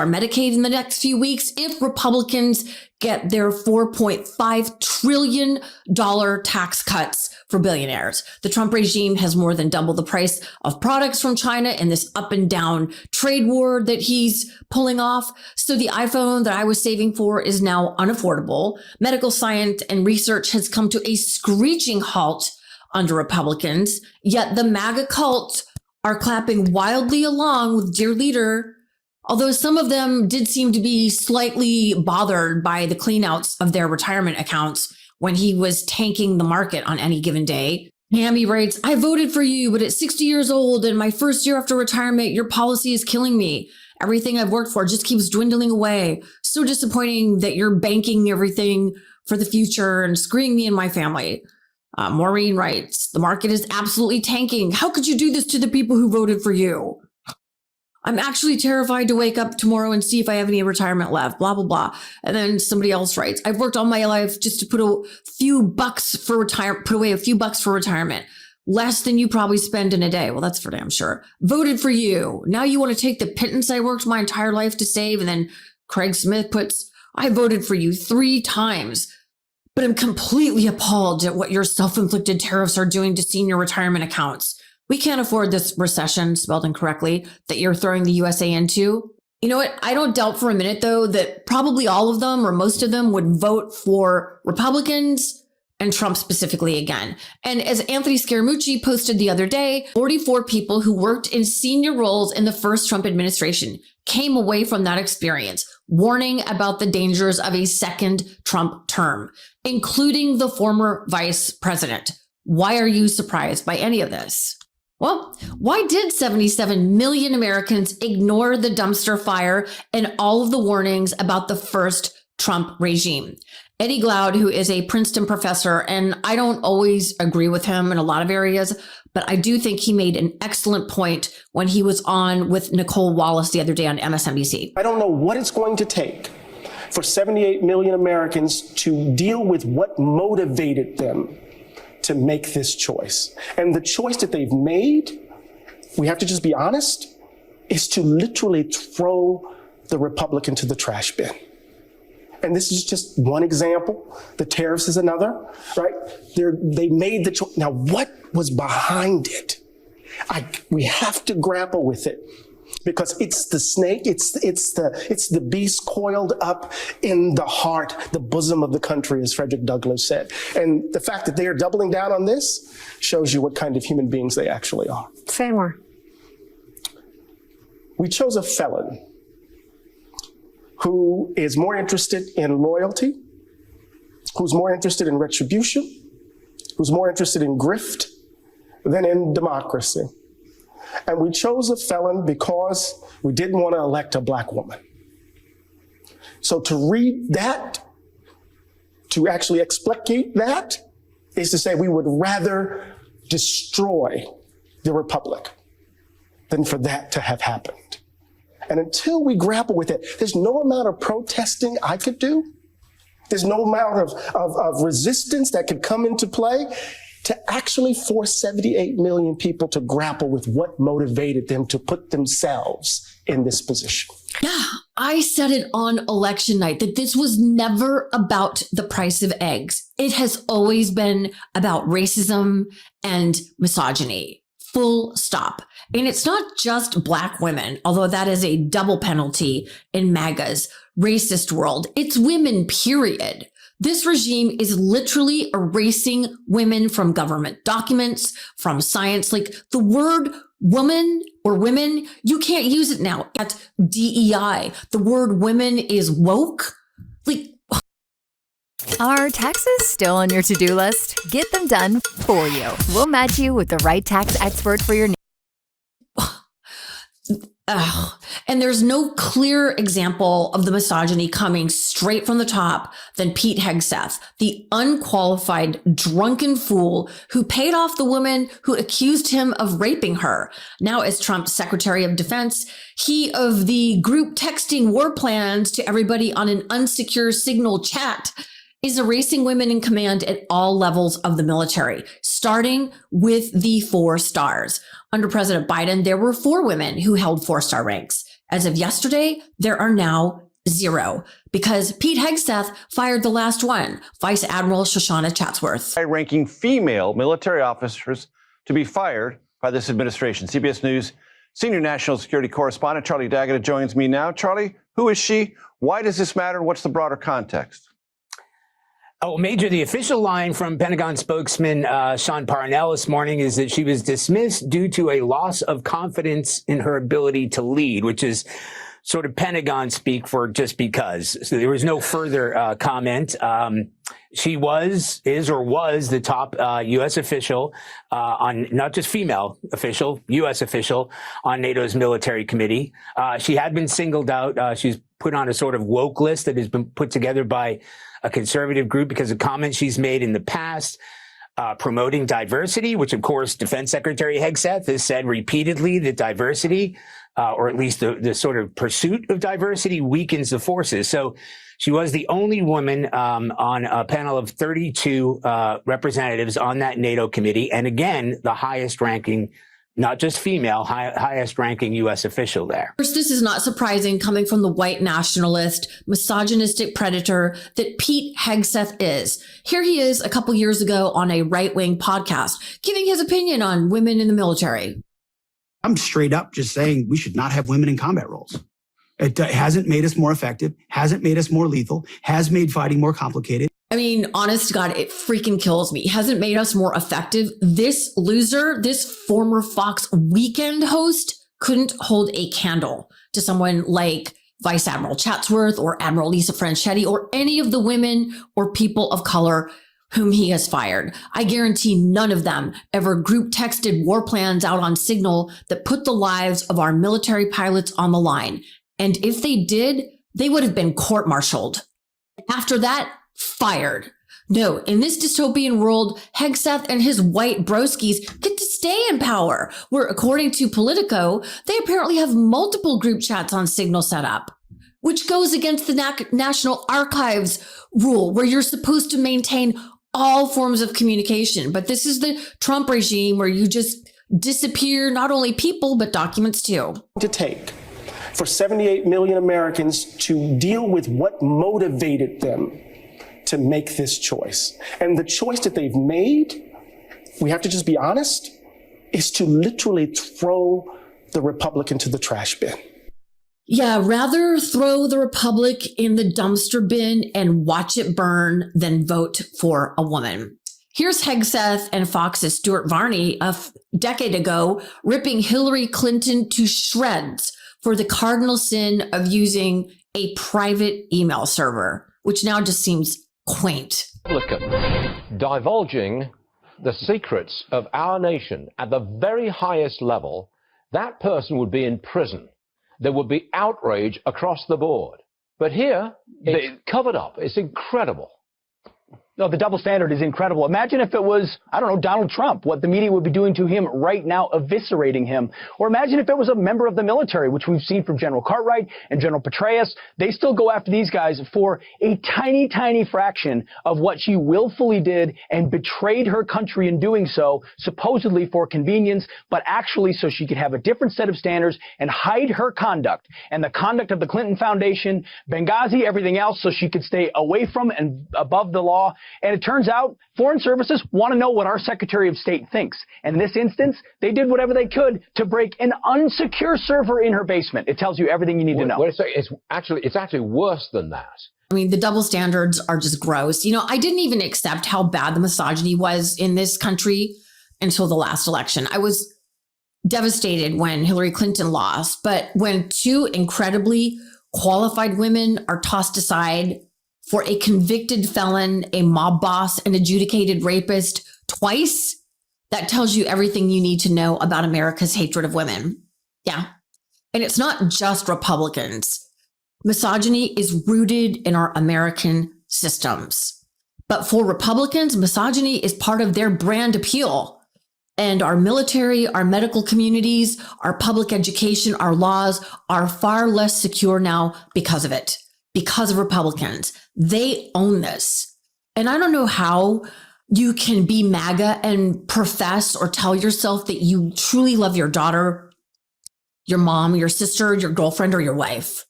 Medicaid in the next few weeks if Republicans get their $4.5 trillion tax cuts for billionaires. The Trump regime has more than doubled the price of products from China in this up and down trade war that he's pulling off. So the iPhone that I was saving for is now unaffordable. Medical science and research has come to a screeching halt under Republicans, yet the MAGA cult are clapping wildly along with dear leader, although some of them did seem to be slightly bothered by the cleanouts of their retirement accounts when he was tanking the market on any given day. Hammy writes, I voted for you, but at 60 years old and my first year after retirement, your policy is killing me. Everything I've worked for just keeps dwindling away. So disappointing that you're banking everything for the future and screwing me and my family. Maureen writes, the market is absolutely tanking. How could you do this to the people who voted for you? I'm actually terrified to wake up tomorrow and see if I have any retirement left, blah, blah, blah. And then somebody else writes, I've worked all my life just to put away a few bucks for retirement, less than you probably spend in a day. Well, that's for damn sure. Voted for you. Now you want to take the pittance I worked my entire life to save. And then Craig Smith puts, I voted for you 3 times, but I'm completely appalled at what your self-inflicted tariffs are doing to senior retirement accounts. We can't afford this recession, spelled incorrectly, that you're throwing the USA into. You know what? I don't doubt for a minute, though, that probably all of them or most of them would vote for Republicans and Trump specifically again. And as Anthony Scaramucci posted the other day, 44 people who worked in senior roles in the first Trump administration came away from that experience warning about the dangers of a second Trump term, including the former vice president. Why are you surprised by any of this? Well, why did 77 million Americans ignore the dumpster fire and all of the warnings about the first Trump regime? Eddie Glaude, who is a Princeton professor, and I don't always agree with him in a lot of areas, but I do think he made an excellent point when he was on with Nicole Wallace the other day on MSNBC. I don't know what it's going to take for 78 million Americans to deal with what motivated them to make this choice. And the choice that they've made, we have to just be honest, is to literally throw the Republican to the trash bin. And this is just one example. The tariffs is another, right? They made the choice. Now, what was behind it? We have to grapple with it because it's the snake, it's the beast coiled up in the heart, the bosom of the country, as Frederick Douglass said. And the fact that they are doubling down on this shows you what kind of human beings they actually are. Say more. We chose a felon who is more interested in loyalty, who's more interested in retribution, who's more interested in grift than in democracy. And we chose a felon because we didn't want to elect a black woman. So to read that, to actually explicate that, is to say we would rather destroy the republic than for that to have happened. And until we grapple with it, there's no amount of protesting I could do. There's no amount of resistance that could come into play to actually force 78 million people to grapple with what motivated them to put themselves in this position. Yeah, I said it on election night that this was never about the price of eggs. It has always been about racism and misogyny. Full stop. And it's not just black women, although that is a double penalty in MAGA's racist world. It's women, period. This regime is literally erasing women from government documents, from science. Like the word woman or women, you can't use it now at DEI. The word women is woke. Like, are taxes still on your to-do list? Get them done for you. We'll match you with the right tax expert for your needs. And there's no clearer example of the misogyny coming straight from the top than Pete Hegseth, the unqualified drunken fool who paid off the woman who accused him of raping her. Now, as Trump's Secretary of Defense, he of the group texting war plans to everybody on an unsecure Signal chat is erasing women in command at all levels of the military, starting with the 4 stars. Under President Biden, there were 4 women who held 4-star ranks. As of yesterday, there are now 0 because Pete Hegseth fired the last one, Vice Admiral Shoshana Chatsworth. High-ranking female military officers to be fired by this administration. CBS News senior national security correspondent Charlie D'Agata joins me now. Charlie, who is she? Why does this matter? What's the broader context? Oh, Major, the official line from Pentagon spokesman Sean Parnell this morning is that she was dismissed due to a loss of confidence in her ability to lead, which is sort of Pentagon speak for just because. So there was no further comment. She is the top U.S. official on, not just female official, U.S. official on NATO's military committee. She had been singled out. She's put on a sort of woke list that has been put together by a conservative group because of comments she's made in the past. Promoting diversity, which of course Defense Secretary Hegseth has said repeatedly that diversity, or at least the sort of pursuit of diversity, weakens the forces. So she was the only woman on a panel of 32 representatives on that NATO committee, and again, the highest ranking, not just female, highest ranking U.S. official there. First, this is not surprising coming from the white nationalist, misogynistic predator that Pete Hegseth is. Here he is a couple years ago on a right-wing podcast, giving his opinion on women in the military. I'm straight up just saying we should not have women in combat roles. It hasn't made us more effective, hasn't made us more lethal, has made fighting more complicated. I mean, honest to God, it freaking kills me. It hasn't made us more effective. This loser, this former Fox Weekend host, couldn't hold a candle to someone like Vice Admiral Chatsworth or Admiral Lisa Franchetti or any of the women or people of color whom he has fired. I guarantee none of them ever group texted war plans out on Signal that put the lives of our military pilots on the line. And if they did, they would have been court-martialed. After that, fired. No, in this dystopian world, Hegseth and his white broskies get to stay in power, where according to Politico, they apparently have multiple group chats on Signal set up, which goes against the National Archives rule, where you're supposed to maintain all forms of communication. But this is the Trump regime where you just disappear not only people, but documents too. To take for 78 million Americans to deal with what motivated them to make this choice. And the choice that they've made, we have to just be honest, is to literally throw the Republic into the trash bin. Yeah, rather throw the Republic in the dumpster bin and watch it burn than vote for a woman. Here's Hegseth and Fox's Stuart Varney a decade ago ripping Hillary Clinton to shreds for the cardinal sin of using a private email server, which now just seems quaint. Divulging the secrets of our nation at the very highest level, that person would be in prison. There would be outrage across the board. But here, it's covered up. It's incredible. No, the double standard is incredible. Imagine if it was, I don't know, Donald Trump, what the media would be doing to him right now, eviscerating him. Or imagine if it was a member of the military, which we've seen from General Cartwright and General Petraeus. They still go after these guys for a tiny, tiny fraction of what she willfully did and betrayed her country in doing so, supposedly for convenience, but actually so she could have a different set of standards and hide her conduct and the conduct of the Clinton Foundation, Benghazi, everything else, so she could stay away from and above the law. And it turns out foreign services want to know what our Secretary of State thinks. And in this instance, they did whatever they could to break an unsecure server in her basement. It tells you everything you need to know. Wait a second. It's actually worse than that. I mean, the double standards are just gross. You know, I didn't even accept how bad the misogyny was in this country until the last election. I was devastated when Hillary Clinton lost. But when two incredibly qualified women are tossed aside for a convicted felon, a mob boss, an adjudicated rapist twice, that tells you everything you need to know about America's hatred of women. Yeah. And it's not just Republicans. Misogyny is rooted in our American systems. But for Republicans, misogyny is part of their brand appeal. And our military, our medical communities, our public education, our laws are far less secure now because of it. Because of Republicans. They own this. And I don't know how you can be MAGA and profess or tell yourself that you truly love your daughter your mom, your sister, your girlfriend, or your wife,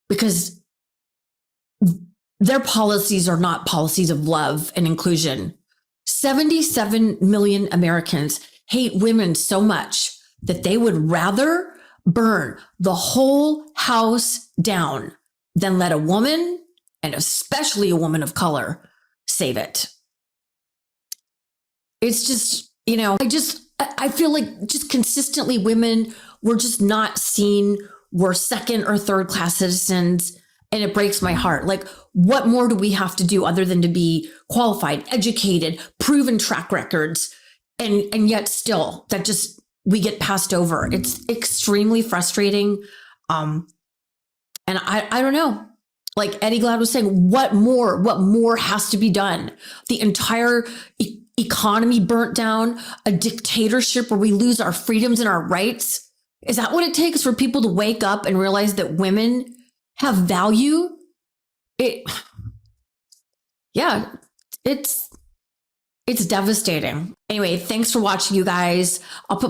because their policies are not policies of love and inclusion. 77 million Americans hate women so much that they would rather burn the whole house down than let a woman, and especially a woman of color, save it. It's just, I feel like just consistently women, we're just not seen, we're second or third class citizens. And it breaks my heart. Like, what more do we have to do other than to be qualified, educated, proven track records? And yet still that just, we get passed over. It's extremely frustrating. And I don't know, like Eddie Glaude was saying, what more has to be done? The entire economy burnt down, a dictatorship where we lose our freedoms and our rights. Is that what it takes for people to wake up and realize that women have value? It's devastating. Anyway, thanks for watching, you guys. I'll put